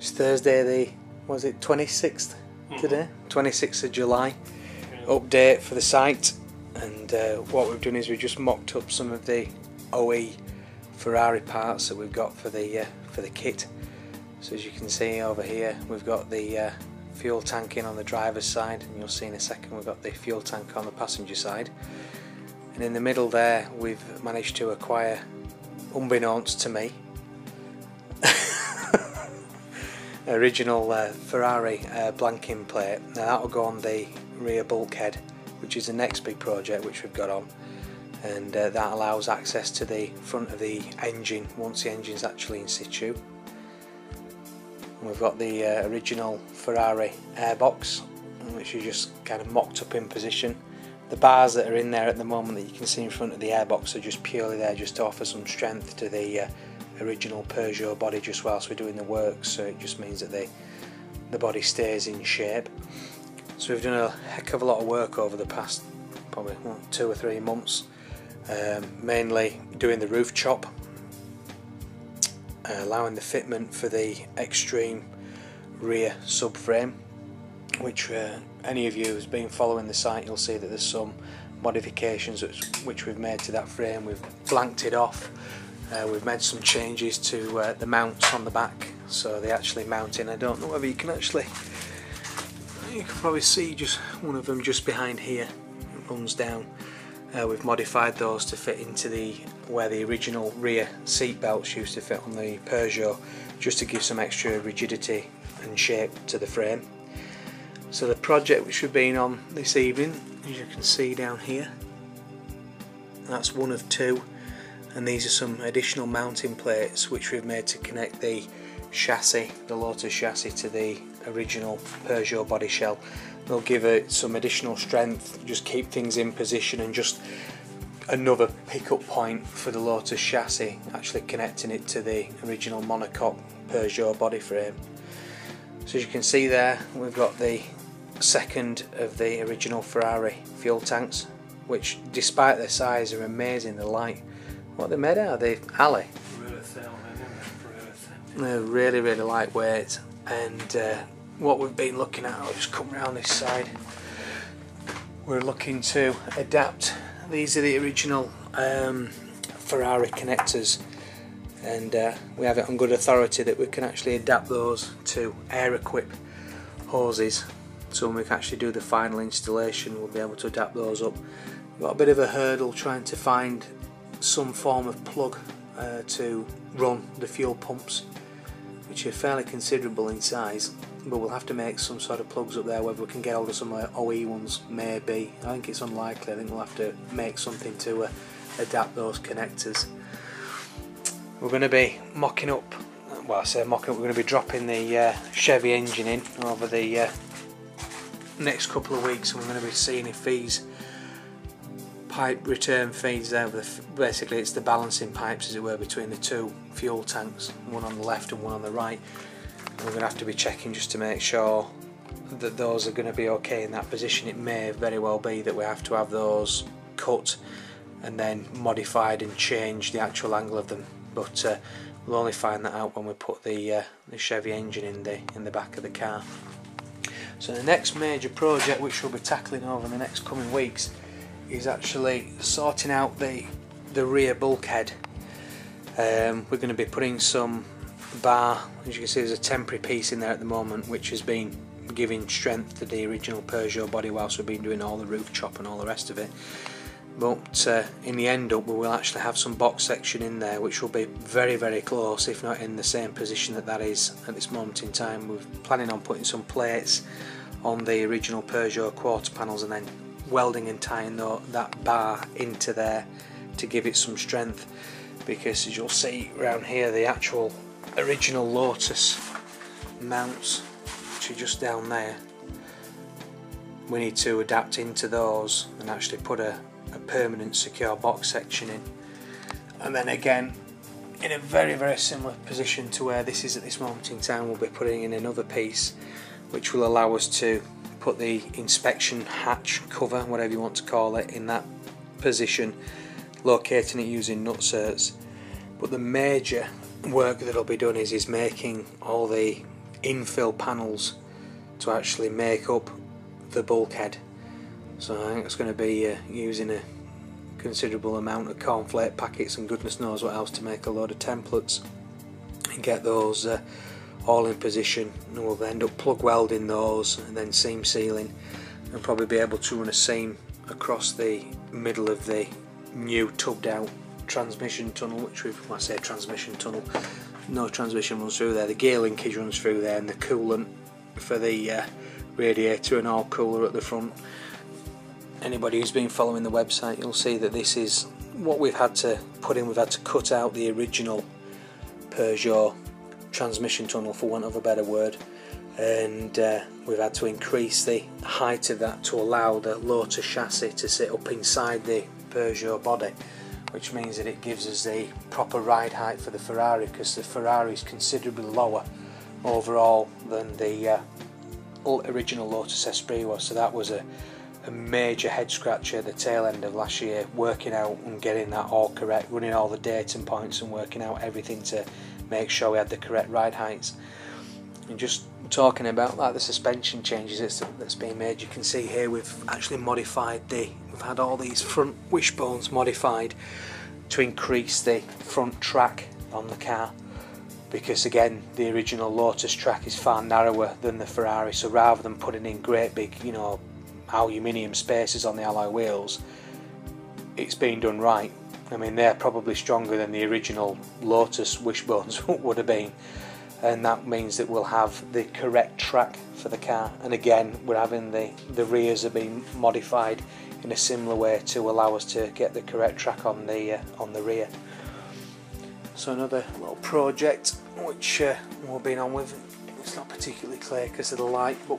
It's Thursday the, was it 26th today? 26th of July. Update for the site, and what we've done is we've just mocked up some of the OE Ferrari parts that we've got for the kit. So as you can see over here, we've got the fuel tank in on the driver's side, and you'll see in a second we've got the fuel tank on the passenger side. And in the middle there we've managed to acquire, unbeknownst to me, original Ferrari blanking plate. Now that will go on the rear bulkhead, which is the next big project which we've got on, and that allows access to the front of the engine once the engine's actually in situ. And we've got the original Ferrari airbox, which is just kind of mocked up in position. The bars that are in there at the moment that you can see in front of the airbox are just purely there just to offer some strength to the original Peugeot body just whilst we're doing the work, so it just means that the body stays in shape. So we've done a heck of a lot of work over the past probably 2 or 3 months, mainly doing the roof chop, allowing the fitment for the extreme rear subframe, which any of you who's been following the site, you'll see that there's some modifications which we've made to that frame. We've blanked it off. We've made some changes to the mounts on the back, so they actually mount in. I don't know whether you can actually, you can probably see just one of them just behind here. It runs down. We've modified those to fit into where the original rear seat belts used to fit on the Peugeot, just to give some extra rigidity and shape to the frame. So the project which we've been on this evening, as you can see down here, that's one of 2. And these are some additional mounting plates which we've made to connect the chassis, the Lotus chassis, to the original Peugeot body shell. They'll give it some additional strength, just keep things in position, and just another pickup point for the Lotus chassis, actually connecting it to the original monocoque Peugeot body frame. So as you can see there, we've got the second of the original Ferrari fuel tanks, which despite their size are amazing. The light. What they're made out of, the alley. They're really lightweight, and what we've been looking at, I'll just come around this side, we're looking to adapt, these are the original Ferrari connectors, and we have it on good authority that we can actually adapt those to air equip hoses, so when we can actually do the final installation we'll be able to adapt those up. We've got a bit of a hurdle trying to find some form of plug to run the fuel pumps, which are fairly considerable in size, but we'll have to make some sort of plugs up there. Whether we can get hold of some OE ones, maybe. I think it's unlikely. I think we'll have to make something to adapt those connectors. We're going to be mocking up, well I say mocking up, we're going to be dropping the Chevy engine in over the next couple of weeks, and we're going to be seeing if these pipe return feeds there, basically it's the balancing pipes as it were between the 2 fuel tanks, one on the left and one on the right, and we're going to have to be checking just to make sure that those are going to be okay in that position. It may very well be that we have to have those cut and then modified and change the actual angle of them, but we'll only find that out when we put the Chevy engine in the back of the car. So the next major project which we'll be tackling over the next coming weeks is actually sorting out the rear bulkhead. We're going to be putting some bar, as you can see there's a temporary piece in there at the moment which has been giving strength to the original Peugeot body whilst we've been doing all the roof chop and all the rest of it. But in the end up we will actually have some box section in there which will be very close, if not in the same position that is at this moment in time. We're planning on putting some plates on the original Peugeot quarter panels and then welding and tying that bar into there to give it some strength, because as you'll see around here the actual original Lotus mounts, which are just down there, we need to adapt into those and actually put a permanent secure box section in, and then again in a very similar position to where this is at this moment in time we'll be putting in another piece which will allow us to put the inspection hatch cover, whatever you want to call it, in that position, locating it using nutserts. But the major work that will be done is making all the infill panels to actually make up the bulkhead. So I think it's going to be using a considerable amount of cornflake packets and goodness knows what else to make a load of templates and get those all in position, and we'll end up plug welding those and then seam sealing, and probably be able to run a seam across the middle of the new tubbed out transmission tunnel, which we've, when I say transmission tunnel, no transmission runs through there, the gear linkage runs through there, and the coolant for the radiator and all cooler at the front. Anybody who's been following the website, you'll see that this is what we've had to put in. We've had to cut out the original Peugeot transmission tunnel, for want of a better word, and we've had to increase the height of that to allow the Lotus chassis to sit up inside the Peugeot body, which means that it gives us the proper ride height for the Ferrari, because the Ferrari is considerably lower overall than the original Lotus Esprit was. So that was a major head scratcher at the tail end of last year, working out and getting that all correct, running all the datum points and working out everything to make sure we had the correct ride heights. And just talking about like the suspension changes that's been made, you can see here we've actually modified we've had all these front wishbones modified to increase the front track on the car, because again the original Lotus track is far narrower than the Ferrari. So rather than putting in great big, you know, aluminium spaces on the alloy wheels, it's been done right. I mean, they're probably stronger than the original Lotus wishbones would have been, and that means that we'll have the correct track for the car. And again, we're having the rears have been modified in a similar way to allow us to get the correct track on the rear. So another little project which we've been on with, it's not particularly clear because of the light, but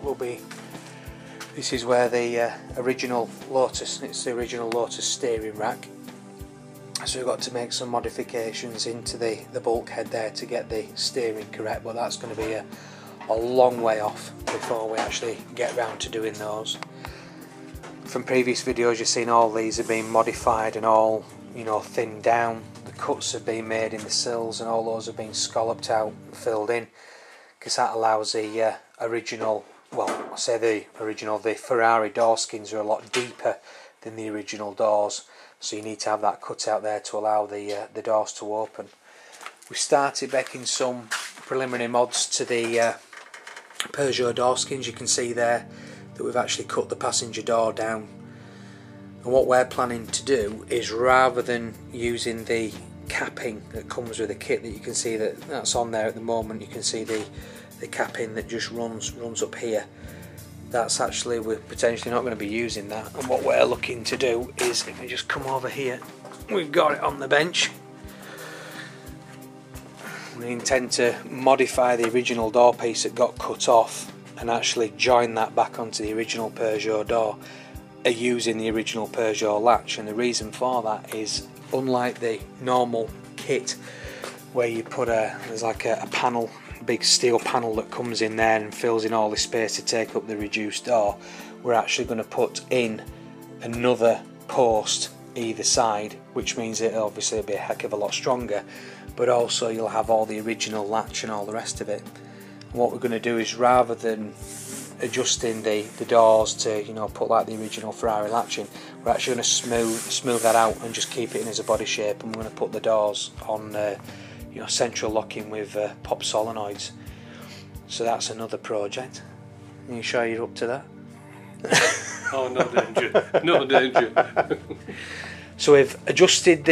this is where the original Lotus, it's the original Lotus steering rack. So we've got to make some modifications into the bulkhead there to get the steering correct, but that's going to be a long way off before we actually get round to doing those. From previous videos you've seen all these have been modified and all, you know, thinned down. The cuts have been made in the sills and all those have been scalloped out and filled in, because that allows the original, well, I say the Ferrari door skins are a lot deeper than the original doors, so you need to have that cut out there to allow the doors to open. We started making some preliminary mods to the Peugeot door skins. You can see there that we've actually cut the passenger door down, and what we're planning to do is, rather than using the capping that comes with the kit that you can see that's on there at the moment, you can see the capping that just runs up here. That's actually, we're potentially not going to be using that, and what we're looking to do is, if we just come over here, we've got it on the bench. We intend to modify the original door piece that got cut off and actually join that back onto the original Peugeot door using the original Peugeot latch. And the reason for that is, unlike the normal kit where you put there's like a panel, big steel panel that comes in there and fills in all the space to take up the reduced door, we're actually going to put in another post either side, which means it'll obviously be a heck of a lot stronger, but also you'll have all the original latch and all the rest of it. And what we're going to do is, rather than adjusting the doors to, you know, put like the original Ferrari latch in, we're actually going to smooth that out and just keep it in as a body shape, and we're going to put the doors on you know, central locking with pop solenoids. So that's another project. Are you sure you're up to that? Oh, no danger, no danger. So we've adjusted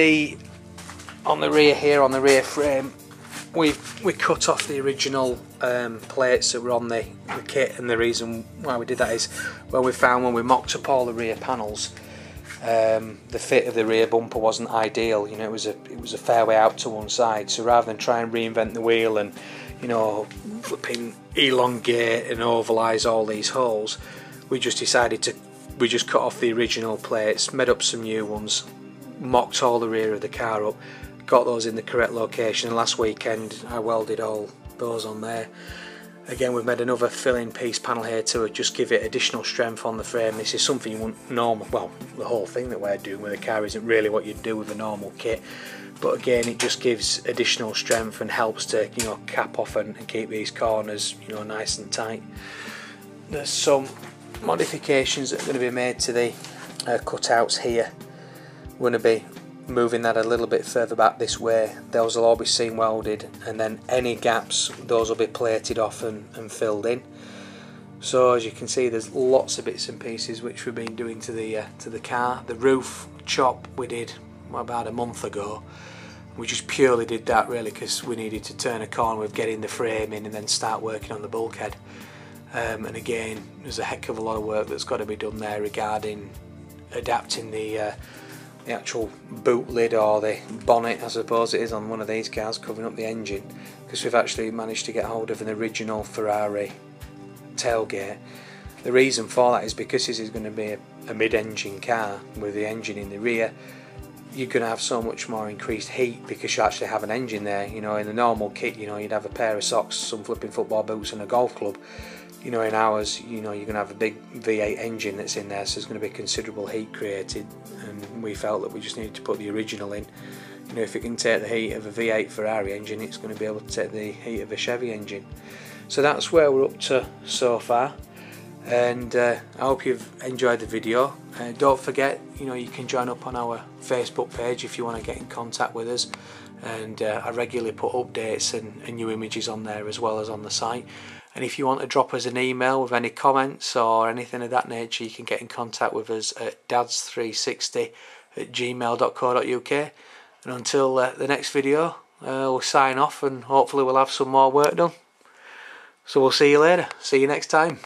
on the rear here, on the rear frame, we cut off the original plates that were on the kit, and the reason why we did that is, well, we found when we mocked up all the rear panels, the fit of the rear bumper wasn't ideal. You know, it was a fair way out to one side. So rather than try and reinvent the wheel and, you know, flipping elongate and ovalize all these holes, we just decided to cut off the original plates, made up some new ones, mocked all the rear of the car up, got those in the correct location, and last weekend I welded all those on there. Again, we've made another fill-in piece panel here to just give it additional strength on the frame. This is something you wouldn't normal. Well, the whole thing that we're doing with the car isn't really what you'd do with a normal kit, but again, it just gives additional strength and helps to, you know, cap off and keep these corners, you know, nice and tight. There's some modifications that are going to be made to the cutouts here. We're going to be moving that a little bit further back this way. Those will all be seam welded, and then any gaps, those will be plated off and filled in. So as you can see, there's lots of bits and pieces which we've been doing to the car. The roof chop we did about a month ago. We just purely did that really because we needed to turn a corner with getting the frame in and then start working on the bulkhead. And again, there's a heck of a lot of work that's got to be done there regarding adapting the actual boot lid, or the bonnet I suppose it is on one of these cars, covering up the engine, because we've actually managed to get hold of an original Ferrari tailgate. The reason for that is because this is going to be a mid-engine car with the engine in the rear. You're going to have so much more increased heat because you actually have an engine there. You know, in the normal kit, you know, you'd have a pair of socks, some flipping football boots and a golf club. You know, in ours, you know, you're going to have a big V8 engine that's in there, so there's going to be considerable heat created, and we felt that we just needed to put the original in. You know, if it can take the heat of a V8 Ferrari engine, it's going to be able to take the heat of a Chevy engine. So that's where we're up to so far, and I hope you've enjoyed the video. Don't forget, you know, you can join up on our Facebook page if you want to get in contact with us, and I regularly put updates and new images on there as well as on the site. And if you want to drop us an email with any comments or anything of that nature, you can get in contact with us at dads360@gmail.co.uk. And until the next video, we'll sign off, and hopefully we'll have some more work done. So we'll see you later. See you next time.